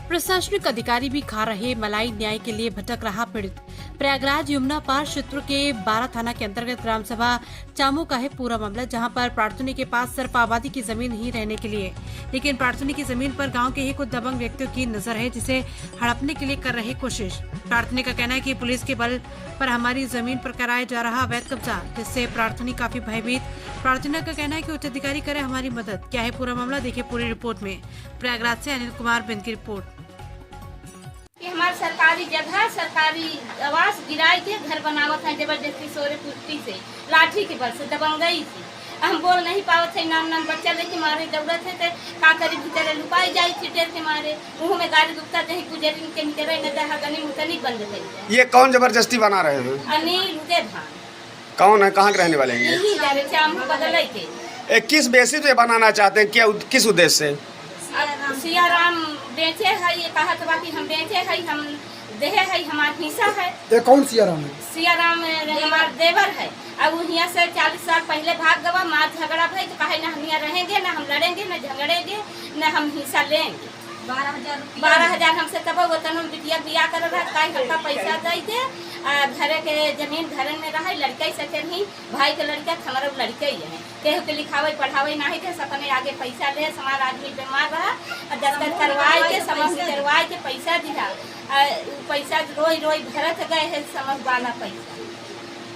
प्रशासनिक अधिकारी भी खा रहे मलाई, न्याय के लिए भटक रहा पीड़ित। प्रयागराज यमुना पार क्षेत्र के 12 थाना के अंतर्गत ग्राम सभा चामू का है पूरा मामला, जहां पर प्रार्थनी के पास सिर्फ आबादी की जमीन ही रहने के लिए, लेकिन प्रार्थनी की जमीन पर गांव के ही कुछ दबंग व्यक्तियों की नजर है, जिसे हड़पने के लिए कर रहे कोशिश। प्रार्थनी का कहना है कि पुलिस के बल पर हमारी जमीन पर कराया जा रहा अवैध कब्जा, जिससे प्रार्थनी काफी भयभीत। प्रार्थना का कहना है कि उच्च अधिकारी करे हमारी मदद। क्या है पूरा मामला, देखिए पूरी रिपोर्ट में। प्रयागराज से अनिल कुमार बिंद की रिपोर्ट। हमारे सरकारी जगह सरकारी आवास गिराई के घर बनावत है जबरदस्ती सोरे पुट्टी से लाठी के बल से दबंगई थी। हम बोल नहीं पावत है, नाम बच्चा लेके मारे दौड़त है तो का करी भीतर लुकाई जाई थी टेर के मारे मुँह में गाड़ी दुखता थे गुजरिन के निकले न दहा गनी मुतनी बंद थे। ये कौन जबरदस्ती बना रहे हैं? अनिल उदय भान। कौन है, कहाँ के रहने वाले हैं? यही जा रहे थे हम बदल के। किस बेसिस पे बनाना चाहते हैं, क्या किस उद्देश्य से? सियाराम बेचे है, ये कहा था कि हम बेचे है, हम देहे है, हमारा हिस्सा है। ये कौन सियाराम है? सियाराम हमारा देवर है। अब वो यहाँ से 40 साल पहले भाग गवा, मार झगड़ा भाई तो कहे न हम यहाँ रहेंगे, न हम लड़ेंगे, न झगड़ेंगे, न हम हिस्सा लेंगे। 12,000 हमसे तब वो तनु बिटिया बिया कर रहा है, हमका पैसा दे दे घर के जमीन घर में रहा लड़का ही सके नहीं, भाई के लड़का हमारा लड़के ही है, केहू के लिखावे पढ़ावे नहीं थे, सपने आगे पैसा ले, हमारा आदमी बीमार रहा, दस्तखत करवाए के समझ करवाए के पैसा दिया, पैसा रोई रोई भरत गए है समझ वाला पैसा।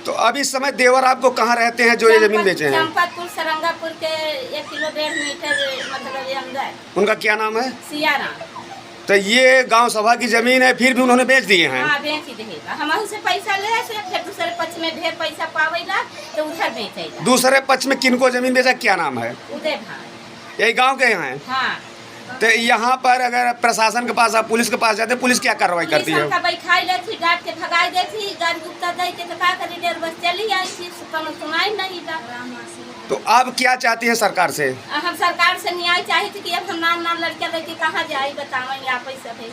तो अब इस समय देवर आपको कहाँ रहते हैं जो ये जमीन बेचे हैं? चंपतपुर सरंगापुर के 1 किलो 1.5 मीटर मतलब अंदर। उनका क्या नाम है? सियाराम। तो ये गांव सभा की जमीन है, फिर भी उन्होंने बेच दिए हैं? हाँ, बेच ही देगा। हम उनसे पैसा ले से फिर दूसरे पक्ष में ढेर पैसा पावेला तो उधर बेचेगा। दूसरे पक्ष में किनको जमीन बेचा, क्या नाम है? उदय भान। यही गांव के यहाँ है? हाँ। तो यहाँ पर अगर प्रशासन के पास, आप पुलिस के पास जाते, पुलिस क्या कार्रवाई करती है? बैठाई लेती, डांट के भगाई देती, गाड़ी गुप्ता दे के तो का करी देर बस चली आई थी, सुनाई नहीं था। तो आप क्या चाहती हैं सरकार से? हम सरकार से न्याय चाहती थी कि अब हम नाम लड़का लेके कहाँ जाए बतावे, आप पैसा है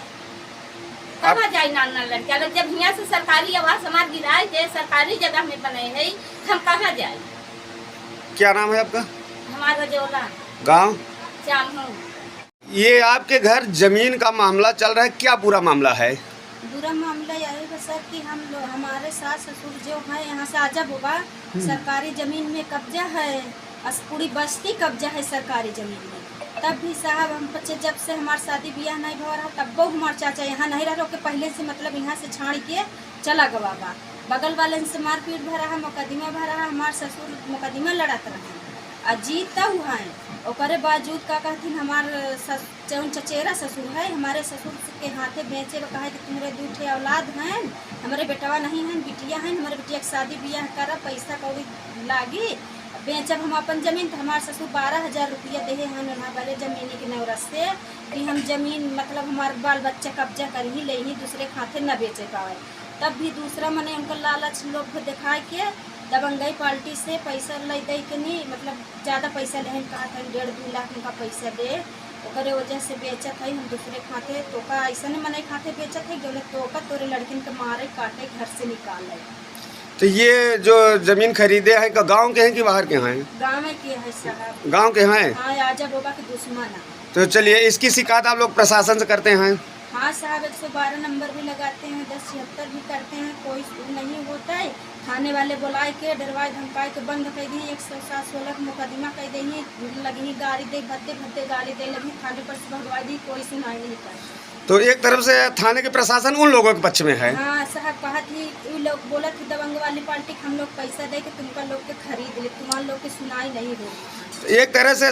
कहाँ जाए नाम लड़का लोग, जब यहाँ से सरकारी आवास हमारे गिराए थे, सरकारी जगह में बने है, हम कहाँ जाए? क्या नाम है आपका? हमारा जोला गाँव चामू। ये आपके घर जमीन का मामला चल रहा है, क्या पूरा मामला है? बुरा मामला यही है सर कि हम लोग हमारे सास ससुर जो है यहाँ से आजब होगा, सरकारी जमीन में कब्जा है, पूरी बस्ती कब्जा है सरकारी जमीन में। तब भी साहब हम बच्चे जब से हमारे शादी ब्याह नहीं हो रहा तब वो हमारे चाचा यहाँ नहीं रह के पहले से मतलब यहाँ से छाड़ के चला गवा बा, बगल वाले से मारपीट भरा है, मुकदमा भरा है, हमारे ससुर मुकदमा लड़त रहे जीतता हुआ है। और बावजूद का कहती हमार जौन चचेरा ससुर है, हमारे ससुर के हाथे बेचे कहा कि तुम्हारे 2 ठे औलाद हैं, हमारे बेटवा नहीं हैं, बिटिया हैं, हमारे बिटिया के शादी ब्याह करा, पैसा कौड़ी लागी बेचब हम अपन जमीन। तो हमारे ससुर 12,000 रुपया दे हैं वहाँ वाले जमीन के नौरत से कि हम जमीन मतलब हमारे बाल बच्चा कब्जा कर ही ले ही, दूसरे खाते न बेचे पाए। तब भी दूसरा मने उनको लालच लोग को दिखा के दबंगई पार्टी से पैसा ले दे के नहीं, मतलब ज़्यादा पैसा लेन कहा था 1.5-2 लाख उनका पैसा दे, ओकरे वजह से बेचत है हम दूसरे खाते। तो का ऐसा नहीं मने खाते बेचत है जो तो तोरे लड़किन के मारे काटे घर से निकाले। तो ये जो जमीन खरीदे हैं का गांव के हैं कि बाहर के हैं? गाँव में के है साहब। गांव के हैं? हाँ, आजा बोबा के दुश्मन है। तो चलिए, इसकी शिकायत आप लोग प्रशासन से करते हैं? हाँ साहब, 112 नंबर भी लगाते हैं, 1076 भी करते हैं, कोई नहीं होता है। थाने वाले बुलाए के डरवाए धमकाए के बंद कर दी, 107-16 मुकदमा कर दी, लगी गाड़ी दे भद्दे गाड़ी दे लगी, थाने पर से भगवा दी, कोई सुनाई नहीं करता। तो एक तरफ से थाने के प्रशासन उन लोगों के पक्ष में है? हाँ साहब, कहा थी लोग बोला थी दबंग वाली पार्टी हम लोग पैसा दे के तुमका लोग के खरीद ले, तुम्हारे लोग की सुनाई नहीं होगी। एक तरह से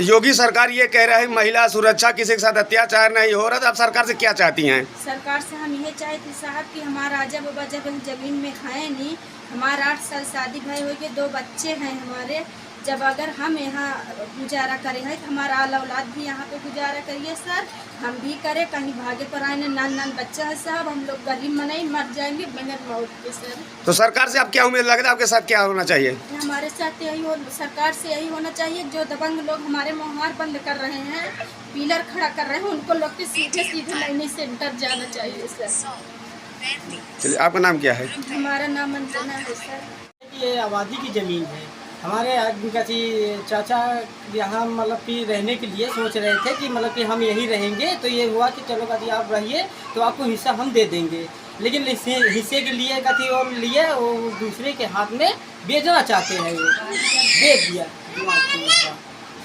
योगी सरकार ये कह रहा है महिला सुरक्षा, किसी के साथ अत्याचार नहीं हो रहा, तो आप सरकार से क्या चाहती हैं? सरकार से हम ये चाहते साहब कि हमारा आजा बाबा जब हम जमीन में खाए नहीं, हमारा 8 साल शादी भाई हो गए, 2 बच्चे हैं हमारे, जब अगर हम यहाँ गुजारा करें हैं तो हमारा औलाद भी यहाँ पे गुजारा करिए सर, हम भी करें, कहीं भागे पर आए नान बच्चा है साहब, हम लोग गरीब मनाई मर जाएंगे बगैर मौत के सर। तो सरकार से आप क्या उम्मीद लगता है, आपके साथ क्या होना चाहिए? हमारे साथ यही हो, सरकार से यही होना चाहिए, जो दबंग लोग हमारे मुहार बंद कर रहे हैं, पिलर खड़ा कर रहे हैं, उनको लोग के सीधे लाइने सेंटर जाना चाहिए सर। चलिए, आपका नाम क्या है? हमारा नाम अंजना है सर। ये आबादी की ज़मीन है, हमारे कथी चाचा यहाँ मतलब कि रहने के लिए सोच रहे थे कि मतलब कि हम यहीं रहेंगे, तो ये हुआ कि चलो कथी आप रहिए तो आपको हिस्सा हम दे देंगे, लेकिन हिस्से के लिए कथी और लिए वो दूसरे के हाथ में बेचना चाहते हैं, वो बेच दिया।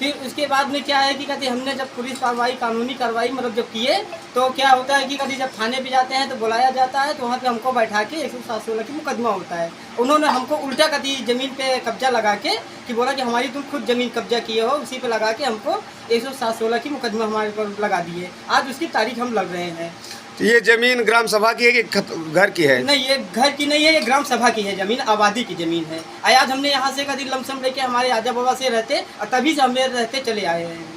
फिर उसके बाद में क्या है कि कभी हमने जब पुलिस कार्रवाई कानूनी कार्रवाई मतलब जब किए तो क्या होता है कि कभी जब थाने पे जाते हैं तो बुलाया जाता है, तो वहाँ पे हमको बैठा के 107-16 की मुकदमा होता है। उन्होंने हमको उल्टा कभी ज़मीन पे कब्जा लगा के कि बोला कि हमारी तुम खुद ज़मीन कब्जा किए हो, उसी पे लगा के हमको 107-16 की मुकदमा हमारे पर लगा दिए। आज उसकी तारीख हम लग रहे हैं। तो ये जमीन ग्राम सभा की है कि घर की है? नहीं, ये घर की नहीं है, ये ग्राम सभा की है ज़मीन, आबादी की ज़मीन है। आज हमने यहाँ से कभी लमसम लेके हमारे आजा बाबा से रहते और तभी से हम रहते चले आए हैं।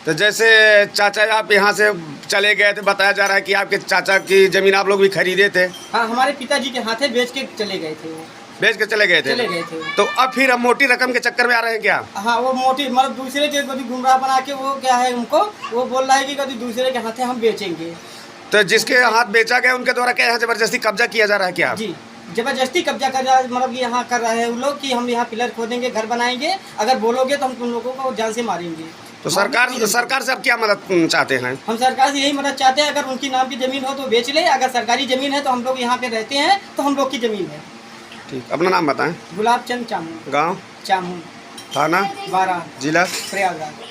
तो जैसे चाचा आप यहाँ से चले गए थे, बताया जा रहा है कि आपके चाचा की जमीन आप लोग भी खरीदे थे? हाँ, हमारे पिताजी के हाथे बेच के चले गए थे, वो बेच के चले गए थे। तो अब फिर हम मोटी रकम के चक्कर में आ रहे हैं क्या? हाँ, वो मोटी मतलब दूसरे के कभी गुमराह बना के वो क्या है उनको वो बोल रहा है कि कभी दूसरे के हाथे हम बेचेंगे। तो जिसके हाथ बेचा गया उनके द्वारा क्या यहाँ जबरदस्ती कब्जा किया जा रहा है क्या? जी, जबरदस्ती कब्जा कर रहा है, मतलब यहाँ कर रहे हैं वो लोग कि हम यहाँ पिलर खोदेंगे, घर बनाएंगे, अगर बोलोगे तो हम तुम लोगों को जान से मारेंगे। तो सरकार से अब क्या मदद चाहते हैं? हम सरकार से यही मदद चाहते हैं, अगर उनकी नाम की ज़मीन हो तो बेच ले, अगर सरकारी ज़मीन है तो हम लोग यहाँ पे रहते हैं तो हम लोग की ज़मीन है। ठीक, अपना नाम बताएं। गुलाब चंद चामू, गाँव? चामू, थाना? बारा, जिला? प्रयागराज।